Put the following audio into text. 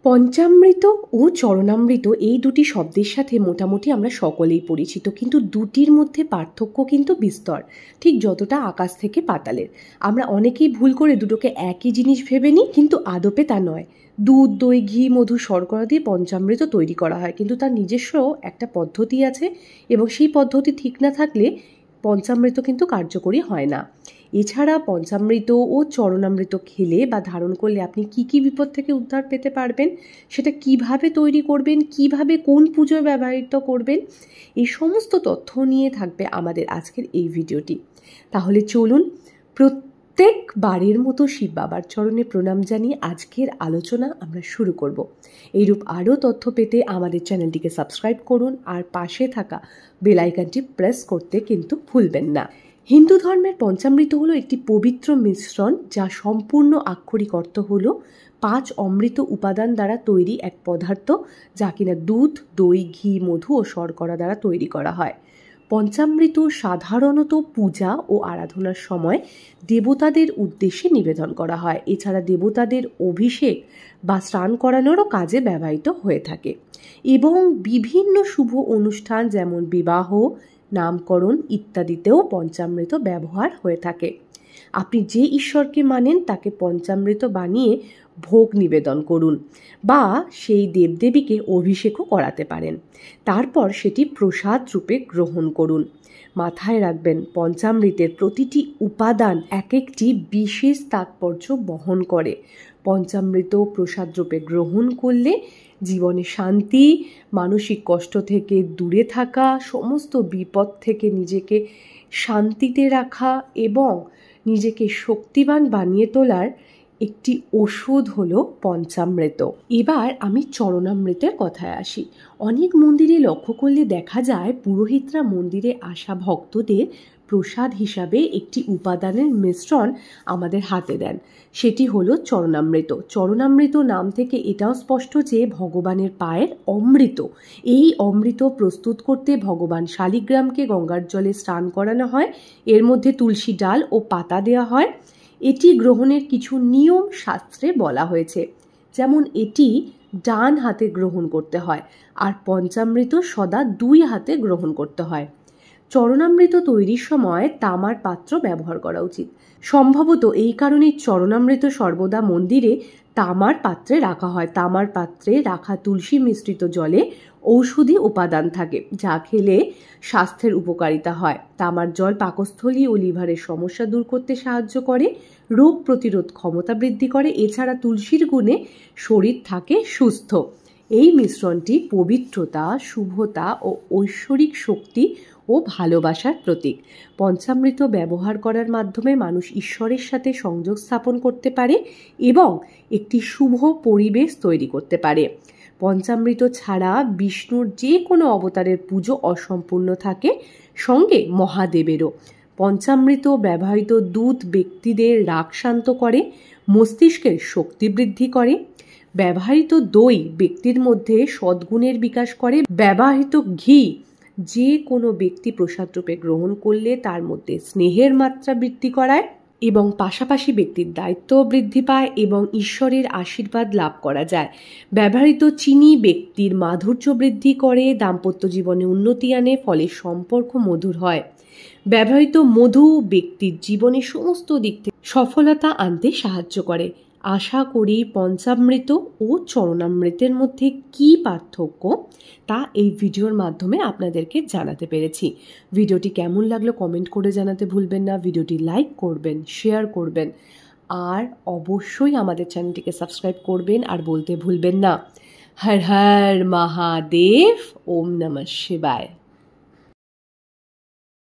পঞ্চামৃত ও চরণামৃত এই দুটি শব্দের সাথে মোটামুটি আমরা সকলেই পরিচিত, কিন্তু দুটির মধ্যে পার্থক্য কিন্তু বিস্তর, ঠিক যতটা আকাশ থেকে পাতালের। আমরা অনেকেই ভুল করে দুটোকে একই জিনিস ভেবে নিই, কিন্তু আদপে তা নয়। দুধ, দই, ঘি, মধু, শর্করা দিয়ে পঞ্চামৃত তৈরি করা হয়, কিন্তু তার নিজস্ব একটা পদ্ধতি আছে এবং সেই পদ্ধতি ঠিক না থাকলে পঞ্চামৃত কিন্তু কার্যকরী হয় না। এছাড়া পঞ্চামৃত ও চরণামৃত খেলে বা ধারণ করলে আপনি কি কি বিপদ থেকে উদ্ধার পেতে পারবেন, সেটা কিভাবে তৈরি করবেন, কিভাবে কোন পুজোয় ব্যবহৃত করবেন, এই সমস্ত তথ্য নিয়ে থাকবে আমাদের আজকের এই ভিডিওটি। তাহলে চলুন প্রত্যেকবারের মতো শিব বাবার চরণে প্রণাম জানিয়ে আজকের আলোচনা আমরা শুরু করব। এইরূপ আরও তথ্য পেতে আমাদের চ্যানেলটিকে সাবস্ক্রাইব করুন আর পাশে থাকা বেল আইকনটি প্রেস করতে কিন্তু ভুলবেন না। হিন্দু ধর্মের পঞ্চামৃত হলো একটি পবিত্র মিশ্রণ, যা সম্পূর্ণ আক্ষরিক অর্থ হলো 5 অমৃত উপাদান দ্বারা তৈরি এক পদার্থ, যা কিনা দুধ, দই, ঘি, মধু ও শর্করা দ্বারা তৈরি করা হয়। পঞ্চামৃত সাধারণত পূজা ও আরাধনার সময় দেবতাদের উদ্দেশ্যে নিবেদন করা হয়। এছাড়া দেবতাদের অভিষেক বা স্নান করানোরও কাজে ব্যবহৃত হয়ে থাকে এবং বিভিন্ন শুভ অনুষ্ঠান যেমন বিবাহ, নামকরণ ইত্যাদিতেও পঞ্চামৃত ব্যবহার হয়ে থাকে। আপনি যে ঈশ্বরকে মানেন তাকে পঞ্চামৃত বানিয়ে ভোগ নিবেদন করুন বা সেই দেবদেবীকে অভিষেকও করাতে পারেন। তারপর সেটি প্রসাদ রূপে গ্রহণ করুন। মাথায় রাখবেন, পঞ্চামৃতের প্রতিটি উপাদান এক একটি বিশেষ তাৎপর্য বহন করে। পঞ্চামৃত প্রসাদ রূপে গ্রহণ করলে জীবনে শান্তি, মানসিক কষ্ট থেকে দূরে থাকা, সমস্ত বিপদ থেকে নিজেকে শান্তিতে রাখা এবং নিজেকে শক্তিবান বানিয়ে তোলার একটি ওষুধ হলো পঞ্চামৃত। এবার আমি চরণামৃতের কথায় আসি। অনেক মন্দিরে লক্ষ্য করলে দেখা যায় পুরোহিতরা মন্দিরে আসা ভক্তদের প্রসাদ হিসাবে একটি উপাদানের মিশ্রণ আমাদের হাতে দেন, সেটি হলো চরণামৃত। চরণামৃত নাম থেকে এটাও স্পষ্ট যে ভগবানের পায়ের অমৃত। এই অমৃত প্রস্তুত করতে ভগবান শালিগ্রামকে গঙ্গার জলে স্নান করানো হয়, এর মধ্যে তুলসী ডাল ও পাতা দেওয়া হয়। এটি গ্রহণের কিছু নিয়ম শাস্ত্রে বলা হয়েছে, যেমন এটি ডান হাতে গ্রহণ করতে হয় আর পঞ্চামৃত সদা 2 হাতে গ্রহণ করতে হয়। চরণামৃত তৈরির সময় তামার পাত্র ব্যবহার করা উচিত। সম্ভবত এই কারণেই চরণামৃত সর্বদা মন্দিরে তামার পাত্রে রাখা হয়। তামার পাত্রে রাখা তুলসী মিশ্রিত জলে ঔষধি উপাদান থাকে, যা খেলে স্বাস্থ্যের উপকারিতা হয়। তামার জল পাকস্থলী ও লিভারের সমস্যা দূর করতে সাহায্য করে, রোগ প্রতিরোধ ক্ষমতা বৃদ্ধি করে। এছাড়া তুলসীর গুণে শরীর থাকে সুস্থ। এই মিশ্রণটি পবিত্রতা, শুভতা ও ঐশ্বরিক শক্তি ও ভালোবাসার প্রতীক। পঞ্চামৃত ব্যবহার করার মাধ্যমে মানুষ ঈশ্বরের সাথে সংযোগ স্থাপন করতে পারে এবং একটি শুভ পরিবেশ তৈরি করতে পারে। পঞ্চামৃত ছাড়া বিষ্ণুর যে কোনো অবতারের পুজো অসম্পূর্ণ থাকে, সঙ্গে মহাদেবেরও। পঞ্চামৃত ব্যবহৃত দুধ ব্যক্তিদের রাগ শান্ত করে, মস্তিষ্কের শক্তি বৃদ্ধি করে। ব্যবহৃত দই ব্যক্তির মধ্যে সদ্গুণের বিকাশ করে। ব্যবহৃত ঘি যে কোনো ব্যক্তি প্রসাদ রূপে গ্রহণ করলে তার মধ্যে স্নেহের মাত্রা বৃদ্ধি করায় এবং পাশাপাশি ব্যক্তির দায়িত্ব বৃদ্ধি পায় এবং ঈশ্বরের আশীর্বাদ লাভ করা যায়। ব্যবহৃত চিনি ব্যক্তির মাধুর্য বৃদ্ধি করে, দাম্পত্য জীবনে উন্নতি আনে, ফলে সম্পর্ক মধুর হয়। ব্যবহৃত মধু ব্যক্তির জীবনে সমস্ত দিক থেকে সফলতা আনতে সাহায্য করে। আশা করি পঞ্চামৃত ও চরণামৃতের মধ্যে কী পার্থক্য তা এই ভিডিওর মাধ্যমে আপনাদেরকে জানাতে পেরেছি। ভিডিওটি কেমন লাগলো কমেন্ট করে জানাতে ভুলবেন না। ভিডিওটি লাইক করবেন, শেয়ার করবেন আর অবশ্যই আমাদের চ্যানেলটিকে সাবস্ক্রাইব করবেন আর বলতে ভুলবেন না, হর হর মহাদেব, ওম নমঃ শিবায়।